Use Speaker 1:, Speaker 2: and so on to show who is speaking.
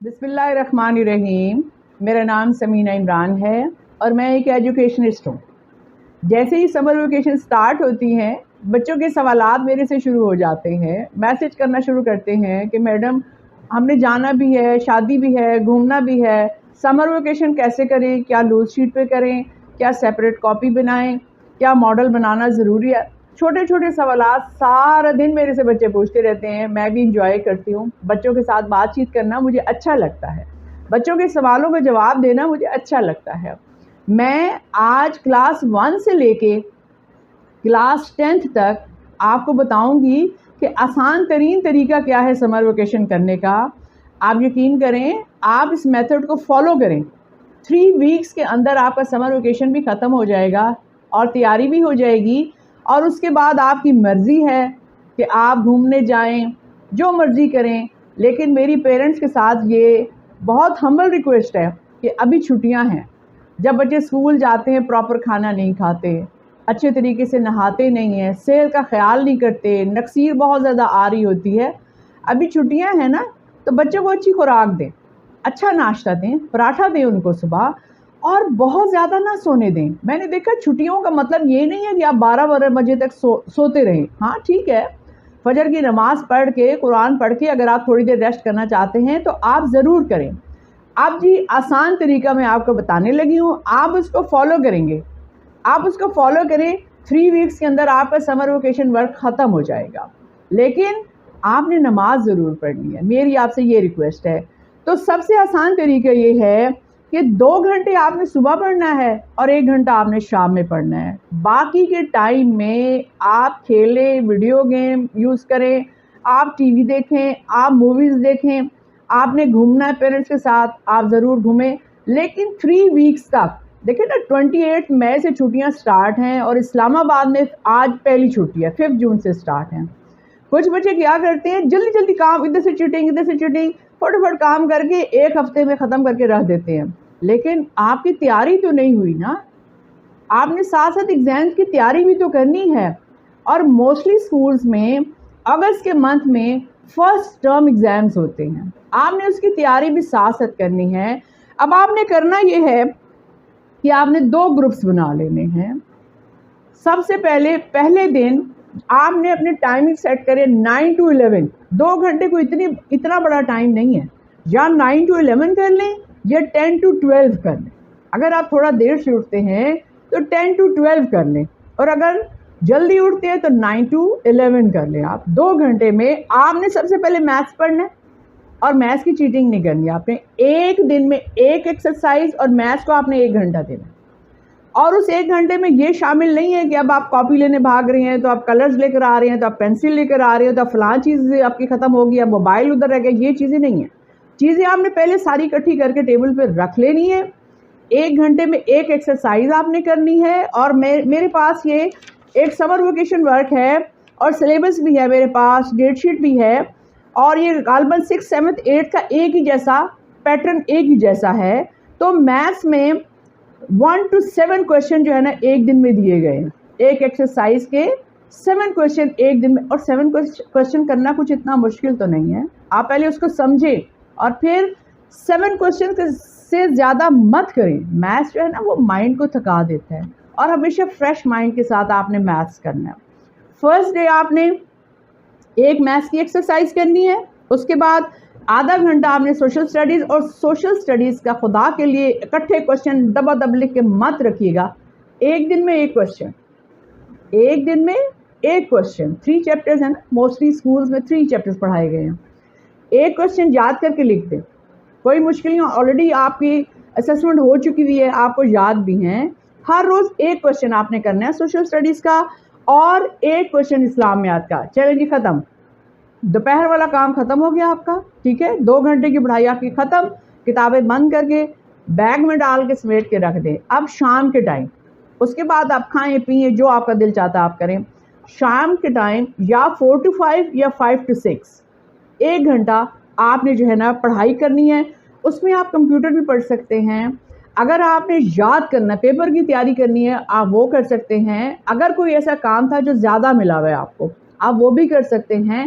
Speaker 1: بسم اللہ الرحمن الرحیم۔ میرا نام سمینہ عمران ہے اور میں ایک ایجوکیشنسٹ ہوں۔ جیسے ہی سمر ویکیشن سٹارٹ ہوتی ہیں بچوں کے سوالات میرے سے شروع ہو جاتے ہیں، میسج کرنا شروع کرتے ہیں کہ میڈم ہم نے جانا بھی ہے، شادی بھی ہے، گھومنا بھی ہے، سمر ویکیشن کیسے کریں، کیا لوز شیٹ پہ کریں، کیا سیپریٹ کاپی بنائیں، کیا ماڈل بنانا ضروری ہے۔ چھوٹے چھوٹے سوالات سارا دن میرے سے بچے پوچھتے رہتے ہیں۔ میں بھی انجوائے کرتی ہوں، بچوں کے ساتھ بات چیت کرنا مجھے اچھا لگتا ہے، بچوں کے سوالوں کا جواب دینا مجھے اچھا لگتا ہے۔ میں آج کلاس 1 سے لے کے کلاس 10th تک آپ کو بتاؤں گی کہ آسان ترین طریقہ کیا ہے سمر ویکیشن کرنے کا۔ آپ یقین کریں، آپ اس میتھڈ کو فالو کریں، 3 ویکس کے اندر آپ کا سمر ویکیشن بھی ختم ہو جائے گا اور تیاری بھی ہو جائے گی، اور اس کے بعد آپ کی مرضی ہے کہ آپ گھومنے جائیں، جو مرضی کریں۔ لیکن میری پیرنٹس کے ساتھ یہ بہت ہمبل ریکویسٹ ہے کہ ابھی چھٹیاں ہیں، جب بچے اسکول جاتے ہیں پراپر کھانا نہیں کھاتے، اچھے طریقے سے نہاتے نہیں ہیں، صحت کا خیال نہیں کرتے، نقصیر بہت زیادہ آ رہی ہوتی ہے۔ ابھی چھٹیاں ہیں نا، تو بچوں کو اچھی خوراک دیں، اچھا ناشتہ دیں، پراٹھا دیں ان کو صبح، اور بہت زیادہ نہ سونے دیں۔ میں نے دیکھا چھٹیوں کا مطلب یہ نہیں ہے کہ آپ 12 بجے تک سوتے رہیں۔ ہاں ٹھیک ہے، فجر کی نماز پڑھ کے، قرآن پڑھ کے اگر آپ تھوڑی دیر ریسٹ کرنا چاہتے ہیں تو آپ ضرور کریں۔ اب جی آسان طریقہ میں آپ کو بتانے لگی ہوں، آپ اس کو فالو کریں گے، آپ اس کو فالو کریں، 3 ویکس کے اندر آپ کا سمر ویکیشن ورک ختم ہو جائے گا۔ لیکن آپ نے نماز ضرور پڑھنی ہے، میری آپ سے یہ ریکویسٹ ہے۔ تو سب سے آسان طریقہ یہ ہے کہ 2 گھنٹے آپ نے صبح پڑھنا ہے اور 1 گھنٹہ آپ نے شام میں پڑھنا ہے۔ باقی کے ٹائم میں آپ کھیلیں، ویڈیو گیم یوز کریں، آپ ٹی وی دیکھیں، آپ موویز دیکھیں، آپ نے گھومنا ہے پیرنٹس کے ساتھ آپ ضرور گھومیں۔ لیکن 3 ویکس تک دیکھیں نا، 28 مئی سے چھٹیاں سٹارٹ ہیں اور اسلام آباد میں آج پہلی چھٹی ہے، 5 جون سے سٹارٹ ہیں۔ کچھ بچے کیا کرتے ہیں، جلدی جلدی کام، ادھر سے چیٹنگ ادھر سے چیٹنگ، فٹافٹ کام کر کے 1 ہفتے میں ختم کر کے رکھ دیتے ہیں۔ لیکن آپ کی تیاری تو نہیں ہوئی نا، آپ نے ساتھ ساتھ ایگزامز کی تیاری بھی تو کرنی ہے۔ اور موسٹلی سکولز میں اگست کے منتھ میں فرسٹ ٹرم ایگزامز ہوتے ہیں، آپ نے اس کی تیاری بھی ساتھ ساتھ کرنی ہے۔ اب آپ نے کرنا یہ ہے کہ آپ نے 2 گروپس بنا لینے ہیں۔ سب سے پہلے دن آپ نے اپنے ٹائمنگ سیٹ کرے 9 to 11۔ 2 گھنٹے کو اتنا بڑا ٹائم نہیں ہے، یا 9 to 11 کر لیں یا 10 to 12 کر لیں۔ اگر آپ تھوڑا دیر سے اٹھتے ہیں تو 10 to 12 کر لیں، اور اگر جلدی اٹھتے ہیں تو 9 to 11 کر لیں۔ آپ 2 گھنٹے میں آپ نے سب سے پہلے میتھس پڑھنا ہے، اور میتھس کی چیٹنگ نہیں کرنی۔ آپ نے ایک دن میں ایک ایکسرسائز اور میتھس کو آپ نے 1 گھنٹہ دینا، اور اس 1 گھنٹے میں یہ شامل نہیں ہے کہ اب آپ کاپی لینے بھاگ رہے ہیں تو آپ کلرز لے کر آ رہے ہیں، تو آپ پینسل لے کر آ رہے ہیں، تو آپ فلاں چیز آپ کی ختم ہوگی، اب موبائل ادھر رہ گیا۔ یہ چیزیں نہیں ہیں، چیزیں آپ نے پہلے ساری اکٹھی کر کے ٹیبل پہ رکھ لینی ہے۔ 1 گھنٹے میں ایک ایکسرسائز آپ نے کرنی ہے، اور میرے پاس یہ ایک سمر ویکیشن ورک ہے اور سلیبس بھی ہے، میرے پاس ڈیٹ شیٹ بھی ہے، اور یہ غالباً 6th 7th 8th کا ایک ہی جیسا پیٹرن، ایک ہی جیسا ہے۔ تو میتھس میں 1 to 7 کوشچن جو ہے نا ایک دن میں دیے گئے ہیں، ایک ایکسرسائز کے 7 کوشچن ایک دن میں، اور 7 کوشچن کرنا کچھ اتنا مشکل تو نہیں ہے۔ آپ پہلے اس کو سمجھیں اور پھر 7 کوشچن سے زیادہ مت کریں۔ میتھس جو ہے نا وہ مائنڈ کو تھکا دیتا ہے، اور ہمیشہ فریش مائنڈ کے ساتھ آپ نے میتھس کرنا ہے۔ فرسٹ ڈے آپ نے ایک میتھس کی ایکسرسائز کرنی ہے، اس کے بعد آدھا گھنٹہ آپ نے سوشل سٹڈیز، اور سوشل سٹڈیز کا خدا کے لیے اکٹھے کوشچن دبا دب لکھ کے مت رکھیے گا۔ ایک دن میں ایک کوشچن، ایک دن میں ایک کوشچن، 3 چیپٹرز ہیں نا، موسٹلی اسکولز میں 3 چیپٹرز پڑھائے گئے ہیں۔ ایک کوشچن یاد کر کے لکھ دیں، کوئی مشکل نہیں، آلریڈی آپ کی اسیسمنٹ ہو چکی ہوئی ہے، آپ کو یاد بھی ہیں۔ ہر روز ایک کوشچن آپ نے کرنا ہے سوشل سٹڈیز کا، اور ایک کوشچن اسلامیات کا۔ چلیں جی ختم، دوپہر والا کام ختم ہو گیا آپ کا، ٹھیک ہے۔ 2 گھنٹے کی پڑھائی آپ کی ختم، کتابیں بند کر کے بیگ میں ڈال کے سمیٹ کے رکھ دیں۔ اب شام کے ٹائم، اس کے بعد آپ کھائیں پیئیں، جو آپ کا دل چاہتا ہے آپ کریں۔ شام کے ٹائم یا 4 to 5 یا 5 to 6 1 گھنٹہ آپ نے جو ہے نا پڑھائی کرنی ہے۔ اس میں آپ کمپیوٹر بھی پڑھ سکتے ہیں، اگر آپ نے یاد کرنا، پیپر کی تیاری کرنی ہے آپ وہ کر سکتے ہیں۔ اگر کوئی ایسا کام تھا جو زیادہ ملا ہوا ہے آپ کو، آپ وہ بھی کر سکتے ہیں۔